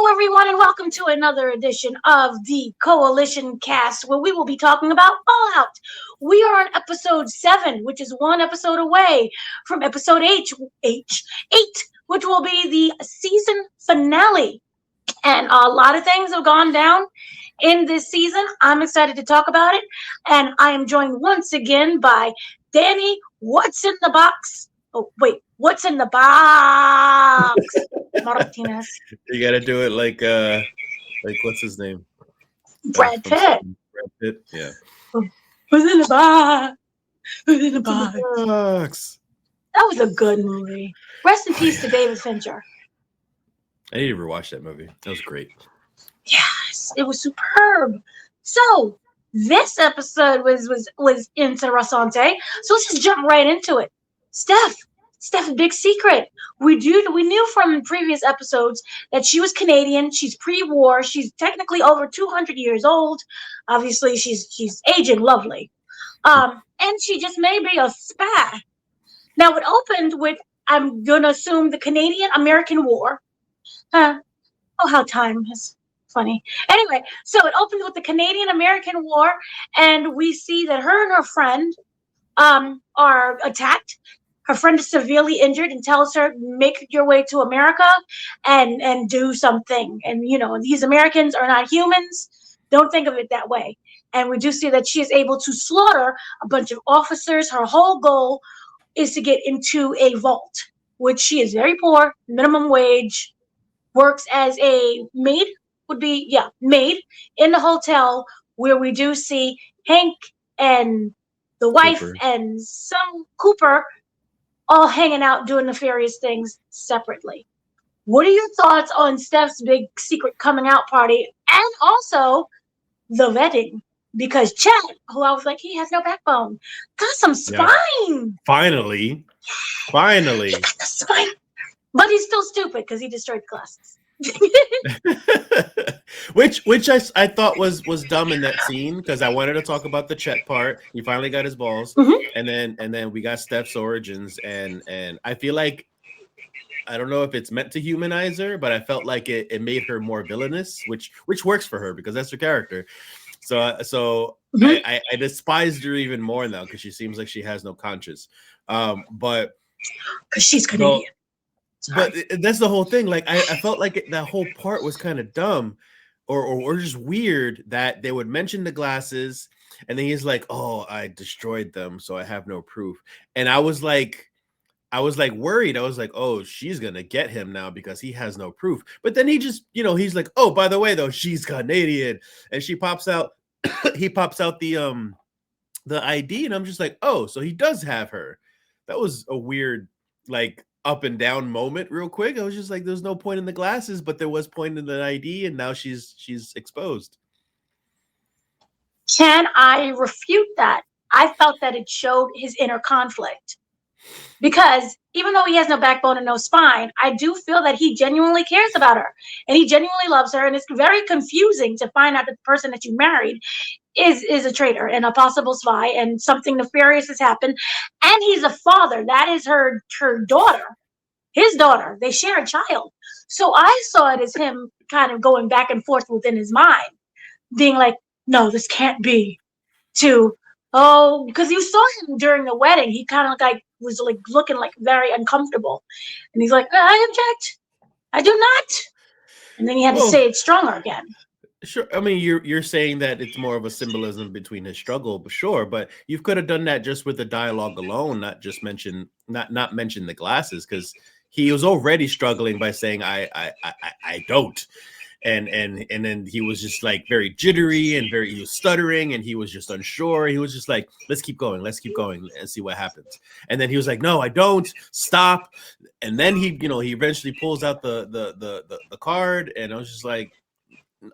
Hello, everyone, and welcome to another edition of the Coalition cast, where we will be talking about Fallout. We are on episode 7, which is one episode away from episode 8, which will be the season finale. And a lot of things have gone down in this season. I'm excited to talk about it, and I am joined once again by Danny. What's in the box? Oh, wait, what's in the box? Martinez. You gotta do it like what's his name? Brad Pitt. Brad Pitt, yeah. Who's in the box? Who's in the box? Box. That was a good movie. Rest in peace to David Fincher. I need to rewatch that movie. That was great. Yes, it was superb. So this episode was interessante. So let's just jump right into it. Steph's big secret. We knew from previous episodes that she was Canadian. She's pre-war. She's technically over 200 years old. Obviously, she's aging lovely. And she just may be a spy. Now, it opened with, I'm going to assume, the Canadian-American War. Oh, how time is funny. Anyway, so it opened with the Canadian-American War, and we see that her and her friend are attacked. Her friend is severely injured and tells her, make your way to America and do something. And, these Americans are not humans. Don't think of it that way. And we do see that she is able to slaughter a bunch of officers. Her whole goal is to get into a vault, which she is very poor, minimum wage, works as a maid maid in the hotel, where we do see Hank and the wife Cooper. And some Cooper all hanging out doing nefarious things separately. What are your thoughts on Steph's big secret coming out party and also the wedding? Because Chad, who I was like, he has no backbone, got some spine. Yeah. Finally. He got the spine. But he's still stupid because he destroyed the glasses. which I thought was dumb in that scene, because I wanted to talk about the Chet part. He finally got his balls, and then we got Steph's origins, and I feel like, I don't know if it's meant to humanize her, but I felt like it made her more villainous, which works for her because that's her character. So I despised her even more now because she seems like she has no conscience. But because she's Canadian. But that's the whole thing. Like I felt like that whole part was kind of dumb, or just weird, that they would mention the glasses, and then he's like, "Oh, I destroyed them, so I have no proof." And I was like worried. I was like, "Oh, she's gonna get him now because he has no proof." But then he just, he's like, "Oh, by the way, though, she's Canadian," and she pops out. He pops out the ID, and I'm just like, "Oh, so he does have her." That was a weird, like, up and down moment real quick. I was just like, there's no point in the glasses, but there was point in the ID, and now she's exposed. Can I refute that? I felt that it showed his inner conflict, because even though he has no backbone and no spine, I do feel that he genuinely cares about her and he genuinely loves her. And it's very confusing to find out that the person that you married is a traitor and a possible spy, and something nefarious has happened. And he's a father. That is her daughter, his daughter. They share a child. So I saw it as him kind of going back and forth within his mind, being like, no, this can't be. Because you saw him during the wedding. He kind of was looking like very uncomfortable. And he's like, I object. I do not. And then he had to say it stronger again. Sure. I mean, you're saying that it's more of a symbolism between his struggle, but sure. But you could have done that just with the dialogue alone, not just mention the glasses, because he was already struggling by saying I don't, and then he was just like very jittery and he was stuttering and he was just unsure. He was just like, let's keep going and see what happens. And then he was like, no, I don't, stop. And then he eventually pulls out the card, and I was just like,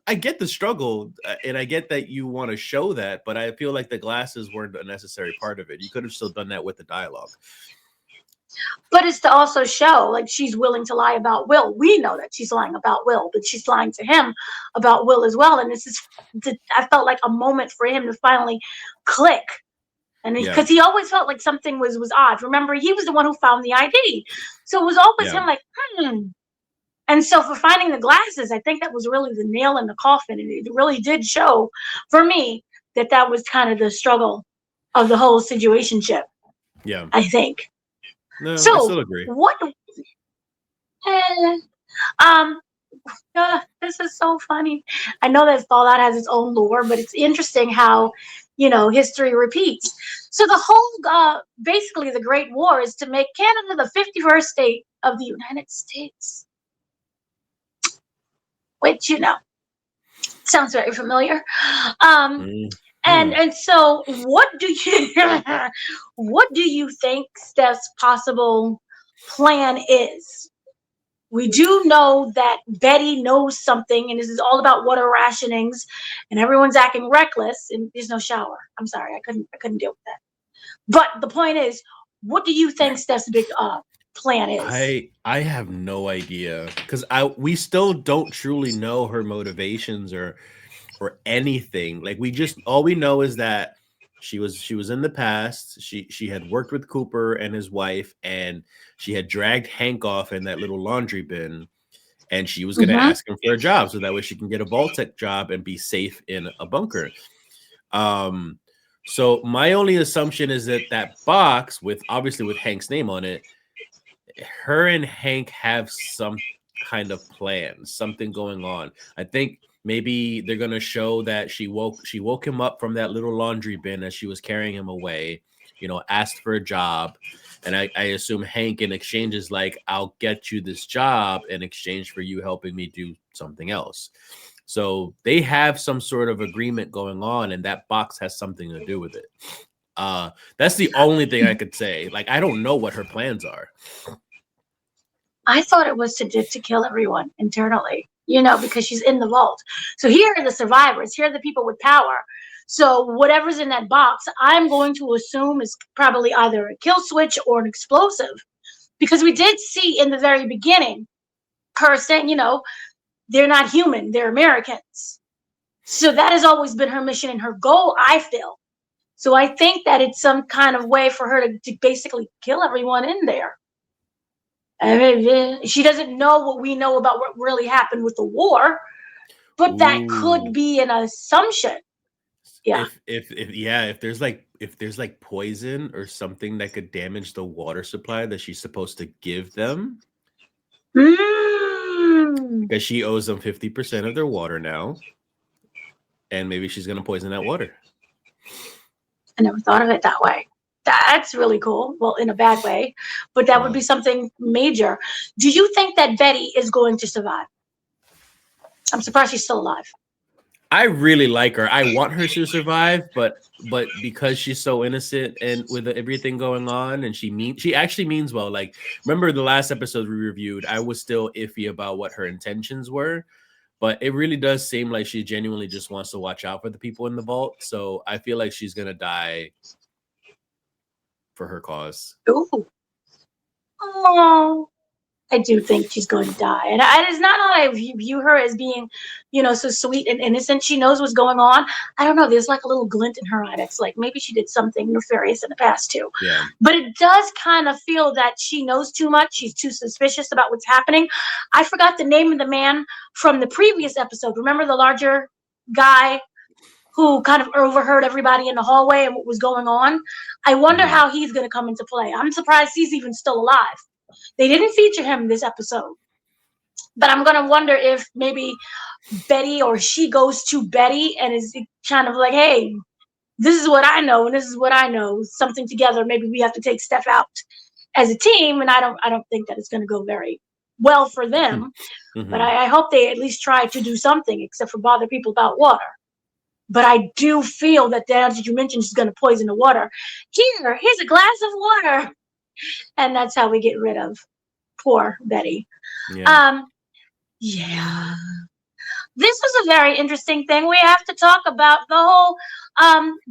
I get the struggle, and I get that you want to show that, but I feel like the glasses weren't a necessary part of it. You could have still done that with the dialogue. But it's to also show, like, she's willing to lie about Will. We know that she's lying about Will, but she's lying to him about Will as well. And this is, I felt like a moment for him to finally click. And because he always felt like something was odd. Remember, he was the one who found the ID. So it was always him like, And And so for finding the glasses, I think that was really the nail in the coffin. And it really did show for me that was kind of the struggle of the whole situationship, Yeah. I think. No, I So still agree. what um this is so funny. I know that Fallout has its own lore, but it's interesting how, history repeats. So the whole, basically, the Great War is to make Canada the 51st state of the United States. Which, sounds very familiar. And so what do you think Steph's possible plan is? We do know that Betty knows something, and this is all about water rationings, and everyone's acting reckless, and there's no shower. I'm sorry, I couldn't deal with that. But the point is, what do you think Steph's big plan is? I have no idea, because we still don't truly know her motivations or anything. Like, all we know is that she was in the past. She had worked with Cooper and his wife, and she had dragged Hank off in that little laundry bin, and she was going to ask him for a job so that way she can get a Vault-Tec job and be safe in a bunker. So my only assumption is that box, with Hank's name on it, her and Hank have some kind of plan, something going on. I think maybe they're gonna show that she woke him up from that little laundry bin as she was carrying him away, asked for a job. And I assume Hank in exchange is like, I'll get you this job in exchange for you helping me do something else. So they have some sort of agreement going on, and that box has something to do with it. That's the only thing I could say. Like, I don't know what her plans are. I thought it was to kill everyone internally, because she's in the vault. So here are the survivors. Here are the people with power. So whatever's in that box, I'm going to assume is probably either a kill switch or an explosive. Because we did see in the very beginning her saying, they're not human, they're Americans. So that has always been her mission and her goal, I feel. So I think that it's some kind of way for her to basically kill everyone in there. I mean, she doesn't know what we know about what really happened with the war, but that could be an assumption. Yeah. If there's like poison or something that could damage the water supply that she's supposed to give them, because she owes them 50% of their water now, and maybe she's gonna poison that water. I never thought of it that way. That's really cool. Well, in a bad way, but that would be something major. Do you think that Betty is going to survive? I'm surprised she's still alive. I really like her. I want her to survive, but because she's so innocent and with everything going on, and she actually means well. Like, remember the last episode we reviewed, I was still iffy about what her intentions were, but it really does seem like she genuinely just wants to watch out for the people in the vault. So I feel like she's gonna die for her cause. Ooh. Oh, I do think she's going to die. And it's not how I view her as being, so sweet and innocent. She knows what's going on. I don't know. There's like a little glint in her eye that's like maybe she did something nefarious in the past too. Yeah. But it does kind of feel that she knows too much. She's too suspicious about what's happening. I forgot the name of the man from the previous episode. Remember the larger guy who kind of overheard everybody in the hallway and what was going on? I wonder how he's going to come into play. I'm surprised he's even still alive. They didn't feature him this episode, but I'm going to wonder if maybe Betty or she goes to Betty and is kind of like, hey, this is what I know and this is what I know, something together. Maybe we have to take Steph out as a team. And I don't think that it's going to go very well for them, but I hope they at least try to do something except for bother people about water. But I do feel that as you mentioned, she's going to poison the water. Here's a glass of water. And that's how we get rid of poor Betty. Yeah. Yeah. This was a very interesting thing. We have to talk about the whole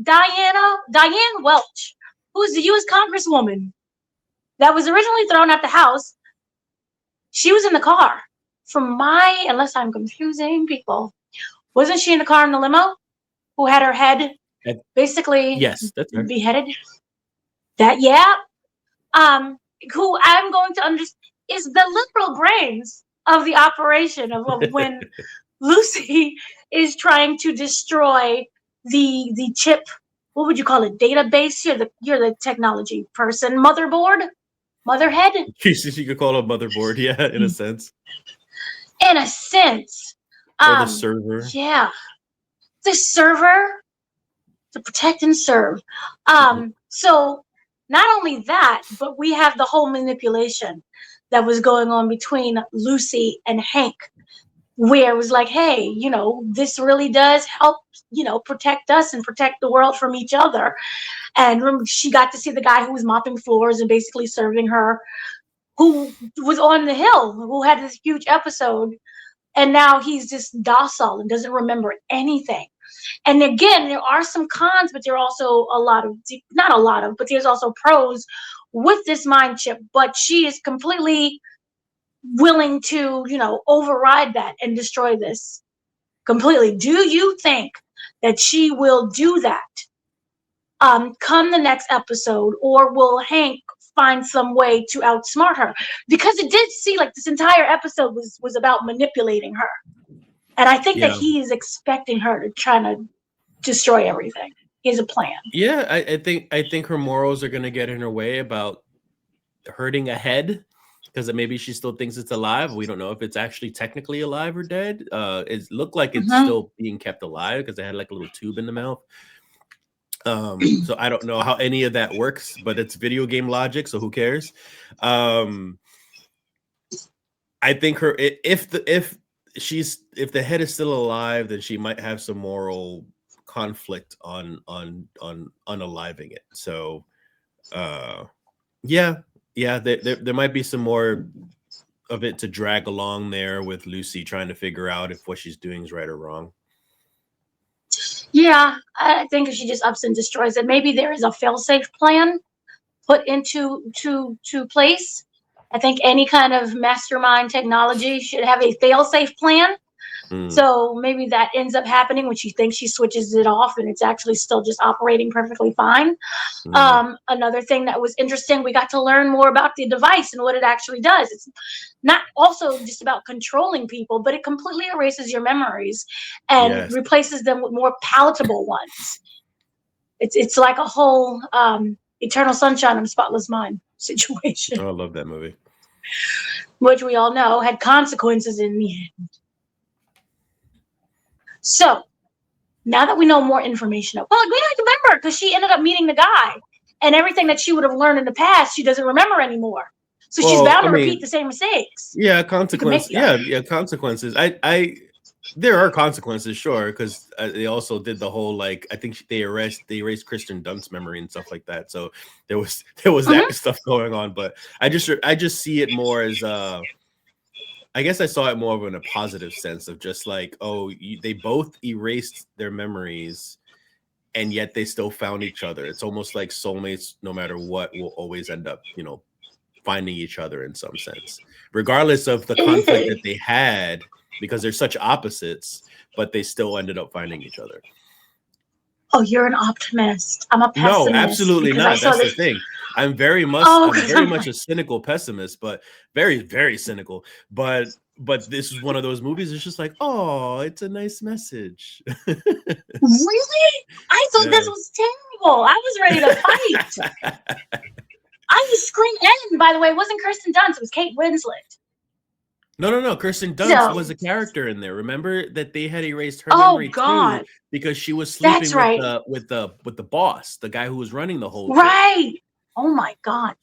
Diane Welch, who's the U.S. Congresswoman that was originally thrown at the house. She was in the car. Unless I'm confusing people, wasn't she in the car in the limo? Who had her head basically that's her. beheaded? Who I'm going to understand is the liberal brains of the operation of when Lucy is trying to destroy the chip. What would you call it? Database. You're the technology person. Motherhead. You could call it a motherboard, yeah, in a sense, In a sense, or the server. yeah, the server to protect and serve. So not only that, but we have the whole manipulation that was going on between Lucy and Hank, where it was like, hey, this really does help, protect us and protect the world from each other. And remember, she got to see the guy who was mopping floors and basically serving her, who was on the hill, who had this huge episode. And now he's just docile and doesn't remember anything. And again, there are some cons, but there are also not a lot of, but there's also pros with this mind chip. But she is completely willing to, override that and destroy this completely. Do you think that she will do that come the next episode, or will Hank find some way to outsmart her? Because it did seem like this entire episode was about manipulating her. And I think that he is expecting her to try to destroy everything. He has a plan. Yeah, I think her morals are gonna get in her way about hurting a head, because maybe she still thinks it's alive. We don't know if it's actually technically alive or dead. It looked like it's still being kept alive because it had like a little tube in the mouth. So I don't know how any of that works, but it's video game logic, so who cares? I think if the head is still alive, then she might have some moral conflict on unaliving it. So yeah, there might be some more of it to drag along there, with Lucy trying to figure out if what she's doing is right or wrong. Yeah, I think if she just ups and destroys it, maybe there is a fail-safe plan put into place. I think any kind of mastermind technology should have a fail-safe plan. So maybe that ends up happening when she thinks she switches it off and it's actually still just operating perfectly fine. Another thing that was interesting, we got to learn more about the device and what it actually does. It's not also just about controlling people, but it completely erases your memories and replaces them with more palatable ones. It's like a whole Eternal Sunshine of the Spotless Mind situation. Oh, I love that movie. Which we all know had consequences in the end. So now that we know more information, we don't remember, because she ended up meeting the guy, and everything that she would have learned in the past, she doesn't remember anymore. So she's bound to repeat the same mistakes. Yeah, consequences. Yeah, consequences. There are consequences, sure, because they also did the whole I think they erased Kristen Dunst's memory and stuff like that. So there was that stuff going on, but I just see it more as I guess I saw it more of in a positive sense of just they both erased their memories, and yet they still found each other. It's almost like soulmates, no matter what, will always end up, finding each other in some sense, regardless of the conflict that they had, because they're such opposites, but they still ended up finding each other. Oh, you're an optimist. I'm a pessimist. No, absolutely not. That's the thing. I'm very much a cynical pessimist, but very, very cynical. But this is one of those movies. It's just like, oh, it's a nice message. Really? I thought this was terrible. I was ready to fight. I was screaming. And by the way, it wasn't Kirsten Dunst. It was Kate Winslet. No. Kirsten Dunst was a character in there. Remember that they had erased her memory too, because she was sleeping with the boss, the guy who was running the whole thing. Right. Oh my God.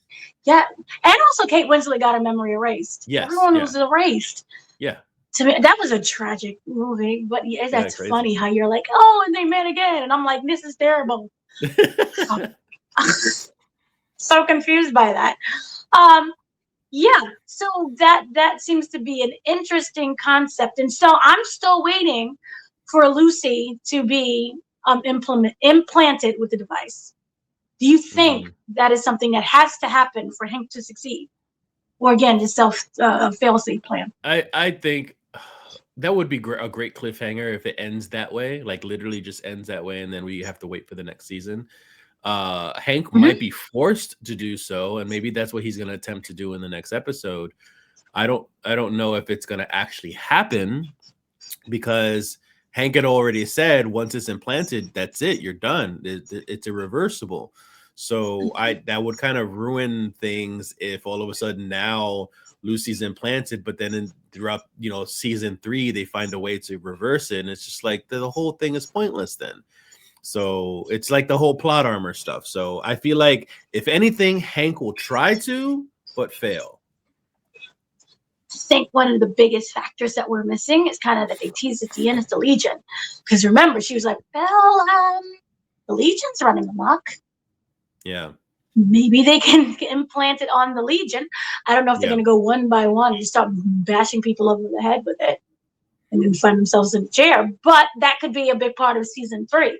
Yeah. And also Kate Winslet got her memory erased. Yes. Everyone was erased. Yeah. To me, that was a tragic movie. But that's funny how you're like, oh, and they met again. And I'm like, this is terrible. So confused by that. Yeah, so that seems to be an interesting concept, and so I'm still waiting for Lucy to be implanted with the device. Do you think that is something that has to happen for Hank to succeed, or again, just fail-safe plan? I think that would be a great cliffhanger if it ends that way, like literally just ends that way, and then we have to wait for the next season. Hank might be forced to do so, and maybe that's what he's going to attempt to do in the next episode. I don't know if it's going to actually happen, because Hank had already said once it's implanted, that's it, you're done. It's irreversible. So that would kind of ruin things if all of a sudden now Lucy's implanted, but then throughout season 3 they find a way to reverse it, and it's just like the whole thing is pointless then. So it's like the whole plot armor stuff. So I feel like if anything, Hank will try to, but fail. I think one of the biggest factors that we're missing is kind of that they teased at the end is the Legion. Because remember, she was like, well, the Legion's running amok. Yeah. Maybe they can implant it on the Legion. I don't know if they're going to go one by one and just start bashing people over the head with it and then find themselves in the chair. But that could be a big part of season 3.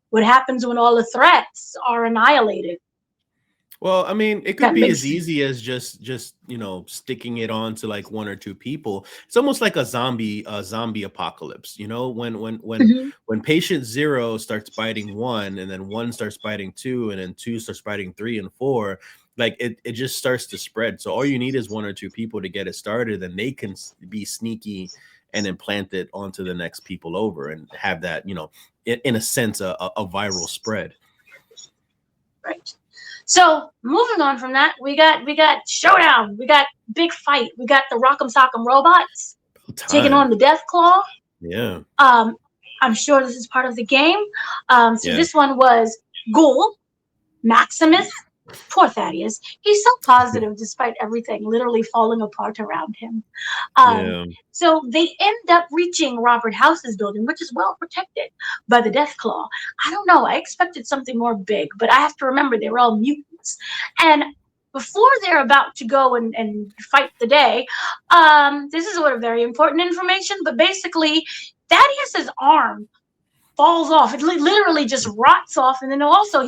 What happens when all the threats are annihilated? Well, I mean, it could be as easy as just sticking it on to like 1 or 2 people. It's almost like a zombie apocalypse. When patient 0 starts biting 1, and then 1 starts biting 2, and then 2 starts biting 3 and 4, like it just starts to spread. So all you need is 1 or 2 people to get it started, and they can be sneaky and implant it onto the next people over and have that, in a sense, a viral spread. Right. So moving on from that, we got showdown, we got big fight, we got the Rock'em Sock'em robots taking on the Death Claw. Yeah. I'm sure this is part of the game. This one was Ghoul, Maximus. Poor Thaddeus. He's so positive despite everything literally falling apart around him. So they end up reaching Robert House's building, which is well protected by the Death Claw. I don't know. I expected something more big, but I have to remember they were all mutants. And before they're about to go and fight the day, this is a very important information, but basically Thaddeus's arm falls off. It literally just rots off. And then also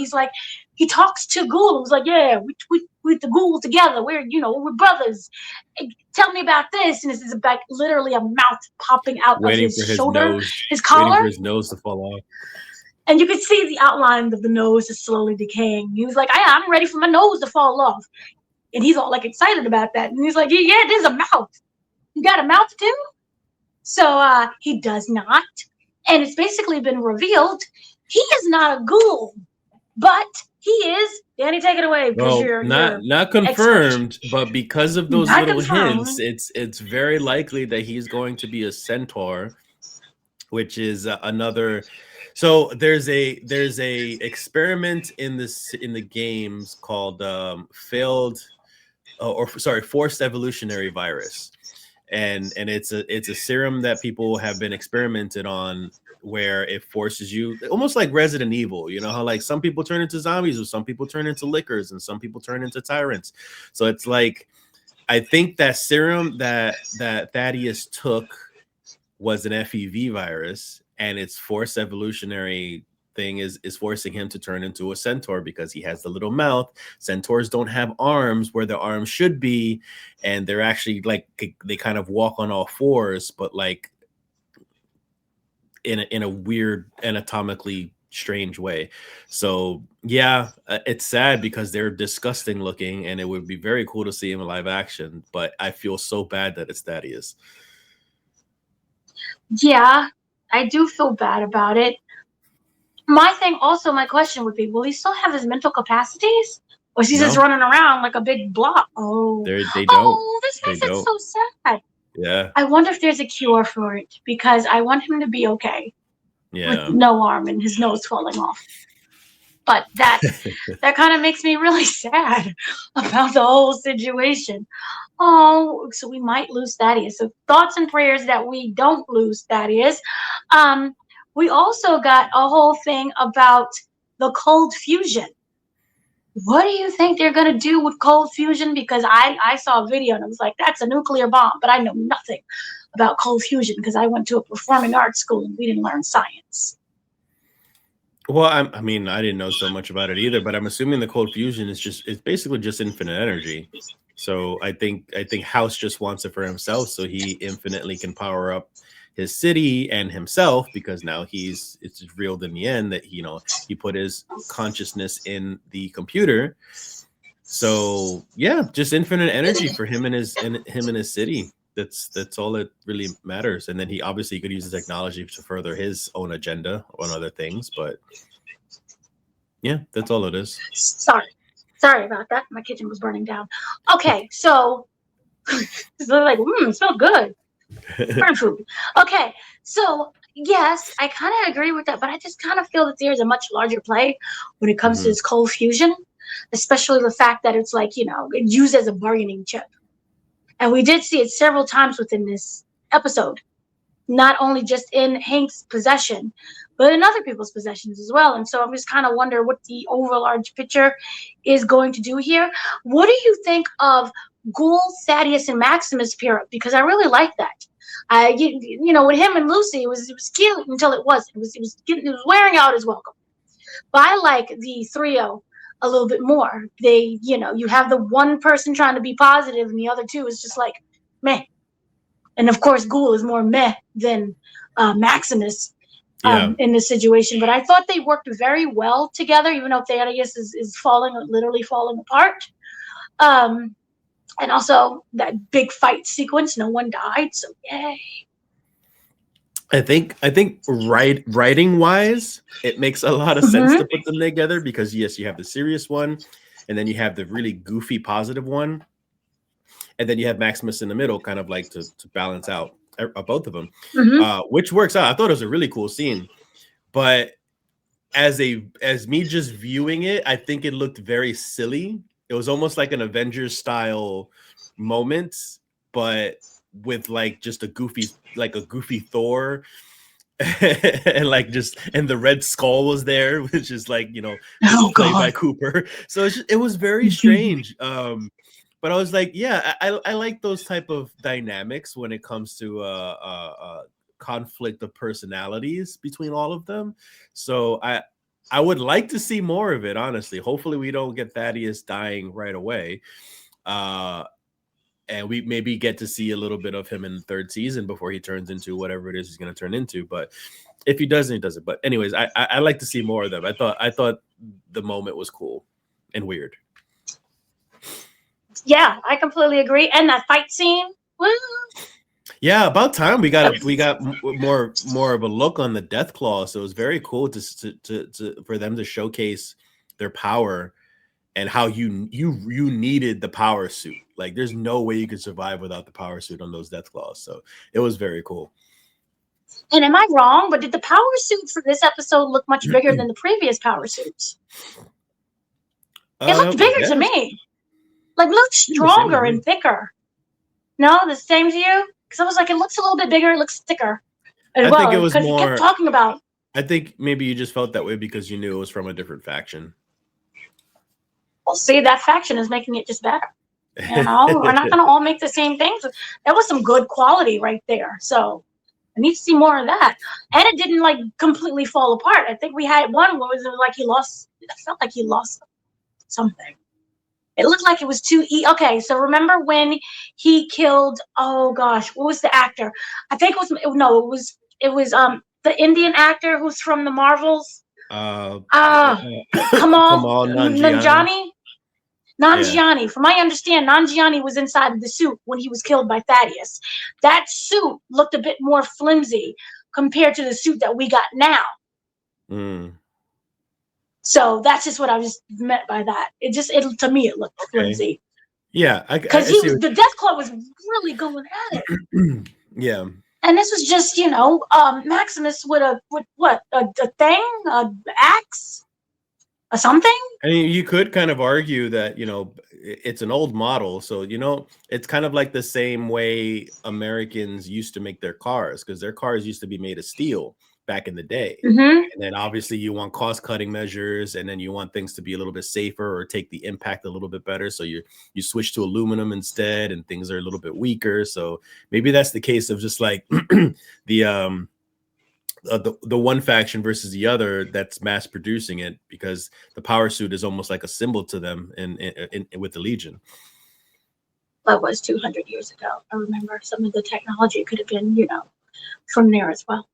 he talks to Ghoul. He's like, yeah, we the Ghoul together. We're we're brothers. Tell me about this. And this is about literally a mouth popping out of his shoulder, his collar, waiting for his nose to fall off. And you could see the outline of the nose is slowly decaying. He was like, I'm ready for my nose to fall off. And he's all like excited about that. And he's like, yeah, there's a mouth. You got a mouth too? So he does not. And it's basically been revealed he is not a ghoul, but he is. Danny, take it away. Well, you're not confirmed, but because of those little hints, it's very likely that he's going to be a centaur, which is another. So there's a experiment in the games called forced evolutionary virus. And it's a serum that people have been experimented on, where it forces you, almost like Resident Evil. You know how like some people turn into zombies, or some people turn into lickers, and some people turn into tyrants. So it's like, I think that serum that Thaddeus took was an FEV virus, and its forced evolutionary thing is forcing him to turn into a centaur because he has the little mouth. Centaurs don't have arms where the arms should be, and they're actually like they kind of walk on all fours, but like in a weird anatomically strange way. So yeah, it's sad because they're disgusting looking, and it would be very cool to see him in live action, but I feel so bad that it's Thaddeus. Yeah, I do feel bad about it. My question would be, will he still have his mental capacities? Or is he just running around like a big block? They don't. Oh, this makes it so sad. Yeah. I wonder if there's a cure for it, because I want him to be okay. Yeah. With no arm and his nose falling off. But that kind of makes me really sad about the whole situation. Oh, so we might lose Thaddeus. So thoughts and prayers that we don't lose Thaddeus. We also got a whole thing about the cold fusion. What do you think they're going to do with cold fusion? Because I saw a video and I was like, that's a nuclear bomb. But I know nothing about cold fusion because I went to a performing arts school and we didn't learn science. Well, I mean, I didn't know so much about it either, but I'm assuming the cold fusion it's basically just infinite energy. So I think House just wants it for himself, so he infinitely can power up his city and himself, because now it's revealed in the end that he put his consciousness in the computer. So yeah, just infinite energy for him and his city. That's all that really matters. And then he obviously could use the technology to further his own agenda on other things, but yeah, that's all it is. Sorry about that. My kitchen was burning down. Okay, so it's like, it smells good. Burn food. Okay, so yes, I kind of agree with that, but I just kind of feel that there's a much larger play when it comes to this cold fusion, especially the fact that it's like, used as a bargaining chip. And we did see it several times within this episode, not only just in Hank's possession, but in other people's possessions as well. And so I'm just kind of wonder what the overlarge picture is going to do here. What do you think of Ghoul, Thaddeus, and Maximus pair up? Because I really like that. With him and Lucy, it was cute until it wasn't. It was wearing out his welcome. But I like the trio a little bit more. You have the one person trying to be positive, and the other two is just like meh. And of course, Ghoul is more meh than Maximus in this situation. But I thought they worked very well together, even though Thaddeus is literally falling apart. And also that big fight sequence, no one died, so yay. I think writing wise, it makes a lot of sense to put them together because yes, you have the serious one, and then you have the really goofy positive one, and then you have Maximus in the middle, kind of like to balance out both of them, which works out. I thought it was a really cool scene, but as me just viewing it, I think it looked very silly. It was almost like an Avengers style moment, but with like just a goofy Thor, and the Red Skull was there, which is like played by Cooper. So it was very strange. But I was like, yeah, I like those type of dynamics when it comes to conflict of personalities between all of them. So I would like to see more of it, honestly. Hopefully we don't get Thaddeus dying right away. And we maybe get to see a little bit of him in the third season before he turns into whatever it is he's going to turn into. But if he doesn't, he doesn't. But anyways, I like to see more of them. I thought the moment was cool and weird. Yeah, I completely agree. And that fight scene, woo! Yeah, about time we got more of a look on the Deathclaw. So it was very cool to for them to showcase their power and how you needed the power suit. Like, there's no way you could survive without the power suit on those Deathclaws. So it was very cool. And am I wrong? But did the power suit for this episode look much bigger than the previous power suits? It looked bigger to me. Like, looked stronger and thicker. No, the same to you? Because I was like, it looks a little bit bigger, it looks thicker. I think it was more. You kept talking about. I think maybe you just felt that way because you knew it was from a different faction. Well, see, that faction is making it just better. We're not going to all make the same things. That was some good quality right there. So I need to see more of that. And it didn't like completely fall apart. I think we had one where it was like he lost. I felt like he lost something. It looked like it was too okay, so remember when he killed, oh gosh, what was the actor? I think it was the Indian actor who's from the Marvels. Kamal Nanjiani. Nanjiani. Yeah. From my understanding, Nanjiani was inside of the suit when he was killed by Thaddeus. That suit looked a bit more flimsy compared to the suit that we got now. So that's just what I just meant by that. To me, it looked flimsy. Yeah, because the Deathclaw was really going at it. Yeah. And this was just, Maximus with a thing, an axe, or something. I mean, you could kind of argue that, it's an old model. So, it's kind of like the same way Americans used to make their cars, because their cars used to be made of steel back in the day. And then obviously you want cost cutting measures, and then you want things to be a little bit safer or take the impact a little bit better. So you switch to aluminum instead, and things are a little bit weaker. So maybe that's the case of just like the one faction versus the other that's mass producing it, because the power suit is almost like a symbol to them in with the Legion. That was 200 years ago. I remember some of the technology could have been, from there as well.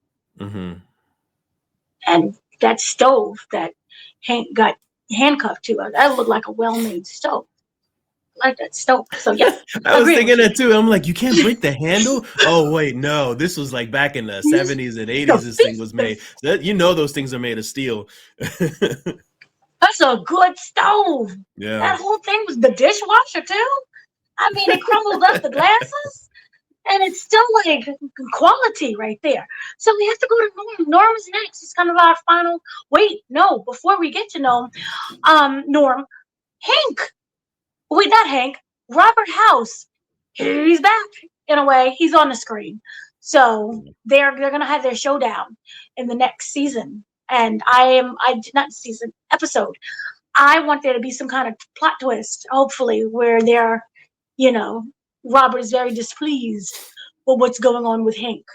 And that stove that Hank got handcuffed to, that looked like a well-made stove. like that stove. So yes, I was agree thinking with you. that too. I'm like, you can't break the handle. Oh wait, no, this was like back in the 70s and 80s. This thing was made. So that, those things are made of steel. That's a good stove. Yeah. That whole thing was the dishwasher too. I mean, it crumbled up the glasses, and it's still like quality right there. So we have to go to Norm. Norm is next. It's kind of our final. Wait, no. Before we get to Norm, Hank. Wait, not Hank. Robert House. He's back in a way. He's on the screen. So they're gonna have their showdown in the next season. And I not season episode. I want there to be some kind of plot twist, hopefully, where you know, Robert is very displeased with what's going on with Hank.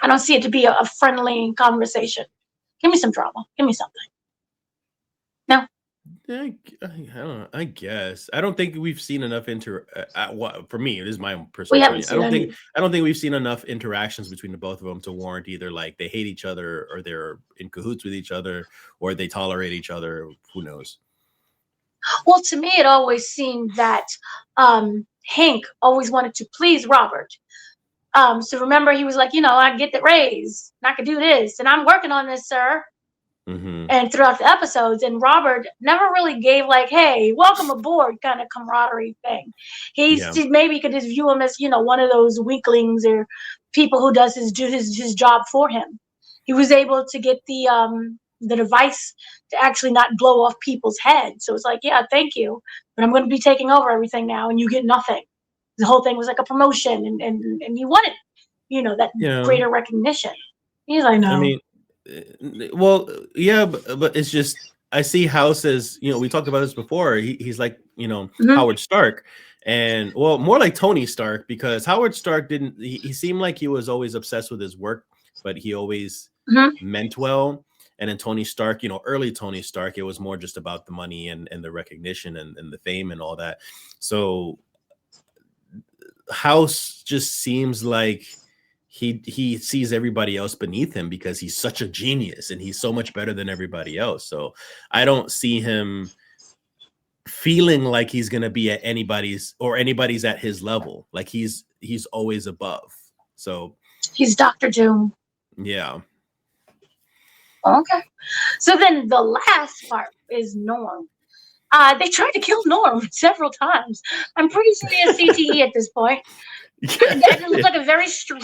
I don't see it to be a friendly conversation. Give me some drama. Give me something. No. I don't know. I guess I don't think we've seen enough for me, it is my own We personal haven't opinion. seen any. I don't think we've seen enough interactions between the both of them to warrant either like they hate each other or they're in cahoots with each other or they tolerate each other. Who knows? Well, to me, it always seemed that Hank always wanted to please Robert. So remember, he was like, I get the raise, and I could do this, and I'm working on this, sir. Mm-hmm. And throughout the episodes, and Robert never really gave like, "Hey, welcome aboard" kind of camaraderie thing. Maybe you could just view him as one of those weaklings or people who does his job for him. He was able to get the device to actually not blow off people's heads. So it's like, yeah, thank you, but I'm going to be taking over everything now, and you get nothing. The whole thing was like a promotion, and he wanted, that greater recognition. He's like, no. I mean, well, yeah, but it's just I see House as we talked about this before. He's like Howard Stark, and well, more like Tony Stark because Howard Stark didn't. He seemed like he was always obsessed with his work, but he always meant well. And then Tony Stark, early Tony Stark, it was more just about the money and the recognition and the fame and all that. So House just seems like he sees everybody else beneath him because he's such a genius and he's so much better than everybody else. So I don't see him feeling like he's gonna be at anybody's at his level. Like he's always above. So he's Dr. Doom. Yeah. Okay. So then the last part is Norm. They tried to kill Norm several times. I'm pretty sure he has CTE at this point. It looked like a very strong.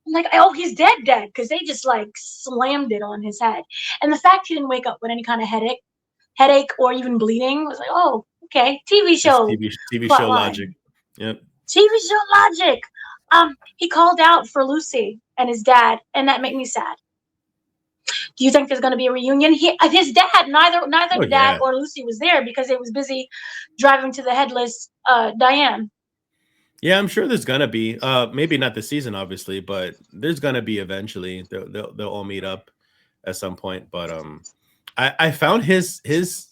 I'm like, oh, he's dead, because they just like slammed it on his head. And the fact he didn't wake up with any kind of headache or even bleeding was like, oh, okay, TV show logic. Yep. TV show logic. He called out for Lucy and his dad, and that made me sad. Do you think there's going to be a reunion? His dad, neither dad or Lucy was there because they was busy driving to the headless Diane. Yeah, I'm sure there's gonna be. Maybe not this season, obviously, but there's gonna be eventually. They'll all meet up at some point. But I found his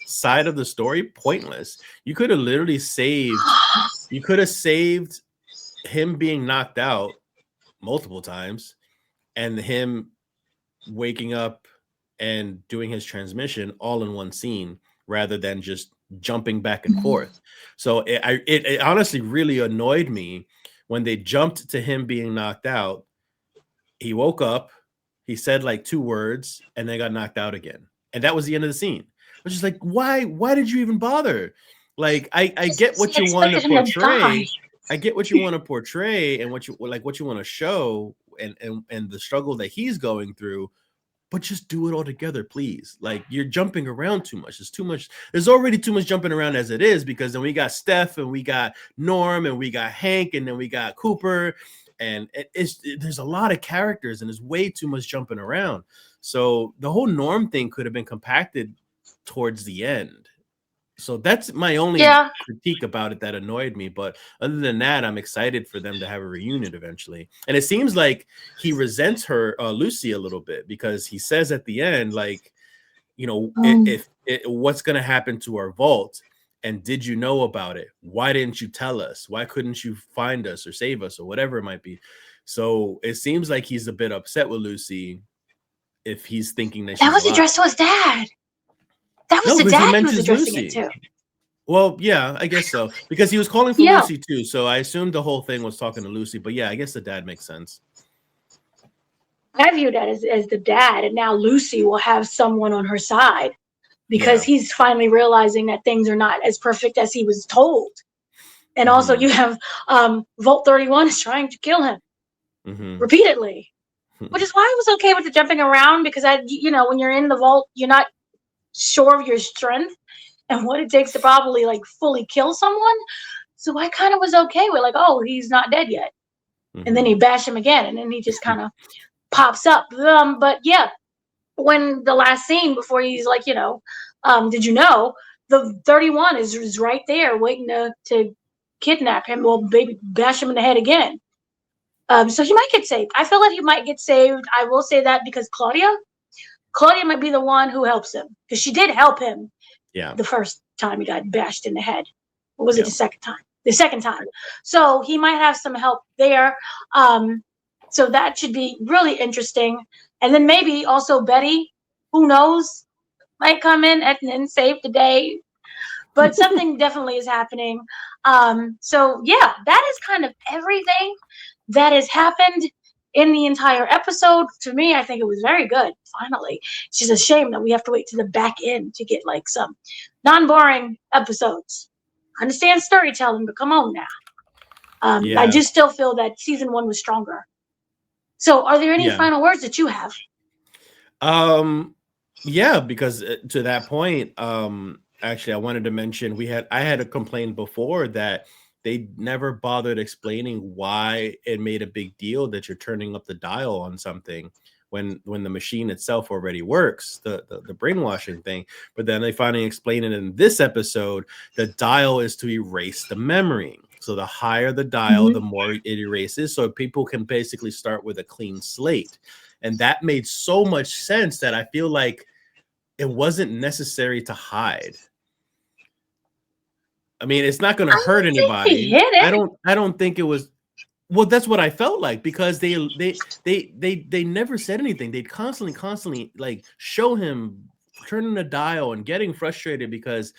side of the story pointless. You could have literally saved. You could have saved him being knocked out multiple times, and him waking up and doing his transmission all in one scene, rather than just jumping back and forth. So it honestly really annoyed me when they jumped to him being knocked out. He woke up, he said like 2 words, and then got knocked out again. And that was the end of the scene. I was just like, why did you even bother? Like, I get what you want to portray. I get what you want to portray and what you want to show and the struggle that he's going through. But just do it all together, please. Like, you're jumping around too much. There's too much. There's already too much jumping around as it is, because then we got Steph and we got Norm and we got Hank and then we got Cooper. And there's a lot of characters and there's way too much jumping around. So the whole Norm thing could have been compacted towards the end. So that's my only critique about it that annoyed me. But other than that, I'm excited for them to have a reunion eventually. And it seems like he resents her, Lucy, a little bit, because he says at the end, like, what's going to happen to our vault? And did you know about it? Why didn't you tell us? Why couldn't you find us or save us or whatever it might be? So it seems like he's a bit upset with Lucy if he's thinking that was addressed to his dad. That was the dad who was addressing it too. Well, yeah, I guess so. Because he was calling for Yeah, Lucy too. So I assumed the whole thing was talking to Lucy. But yeah, I guess the dad makes sense. I view that as the dad, and now Lucy will have someone on her side because Yeah. he's finally realizing that things are not as perfect as he was told. And also, Mm-hmm. you have Volt 31 is trying to kill him Mm-hmm. repeatedly, which is why I was okay with the jumping around because when you're in the vault, you're not sure of your strength and what it takes to probably like fully kill someone. So I kind of was okay with like, oh, he's not dead yet, and then Mm-hmm. he bash him again, and then he just kind of pops up. But yeah, when the last scene before he's like, did you know the 31 is right there waiting to kidnap him? Well, baby, bash him in the head again. So he might get saved. I feel like he might get saved. I will say that because Claudia might be the one who helps him because she did help him Yeah. the first time he got bashed in the head. Or was it Yeah. the second time? The second time. So he might have some help there. So that should be really interesting. And then maybe also Betty, who knows, might come in and save the day. But something definitely is happening. So yeah, that is kind of everything that has happened in the entire episode. To me, I think it was very good. Finally, it's just a shame that we have to wait to the back end to get like some non-boring episodes. I understand storytelling, but come on now. I Yeah. do still feel that season 1 was stronger. So, are there any Yeah. final words that you have? Yeah, because to that point, actually I wanted to mention I had a complaint before that they never bothered explaining why it made a big deal that you're turning up the dial on something when the machine itself already works, the brainwashing thing. But then they finally explain it in this episode. The dial is to erase the memory. So the higher the dial, Mm-hmm. the more it erases. So people can basically start with a clean slate. And that made so much sense that I feel like it wasn't necessary to hide. I mean, it's not going to I hurt don't think they anybody. hit it. I don't think it was. Well, that's what I felt like because they never said anything. They'd constantly like show him turning the dial and getting frustrated because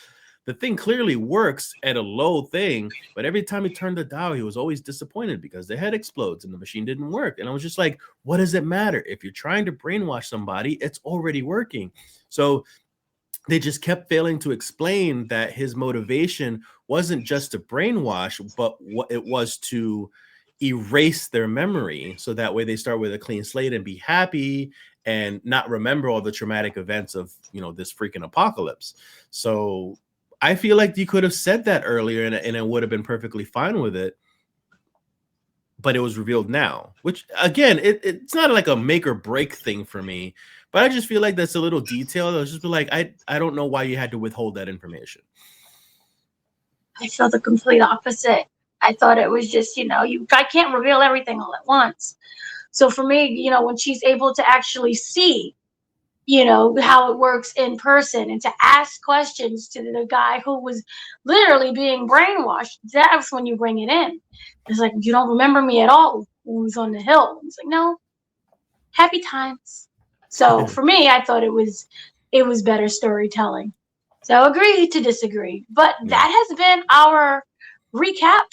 the thing clearly works at a low thing, but every time he turned the dial, he was always disappointed because the head explodes and the machine didn't work. And I was just like, what does it matter? If you're trying to brainwash somebody, it's already working. So they just kept failing to explain that his motivation wasn't just to brainwash, but what it was to erase their memory so that way they start with a clean slate and be happy and not remember all the traumatic events of this freaking apocalypse. So I feel like you could have said that earlier and it would have been perfectly fine with it, but it was revealed now, which again, it's not like a make or break thing for me, but I just feel like that's a little detail. I was just be like, I don't know why you had to withhold that information. I felt the complete opposite. I thought it was just, I can't reveal everything all at once. So for me, when she's able to actually see, how it works in person and to ask questions to the guy who was literally being brainwashed, that's when you bring it in. It's like, you don't remember me at all when we was on the hill. It's like, no, happy times. So for me, I thought it was better storytelling. So agree to disagree. But Yeah. that has been our recap,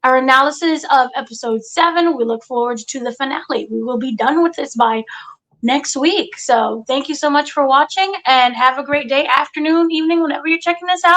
our analysis of episode 7. We look forward to the finale. We will be done with this by next week. So thank you so much for watching and have a great day, afternoon, evening, whenever you're checking this out.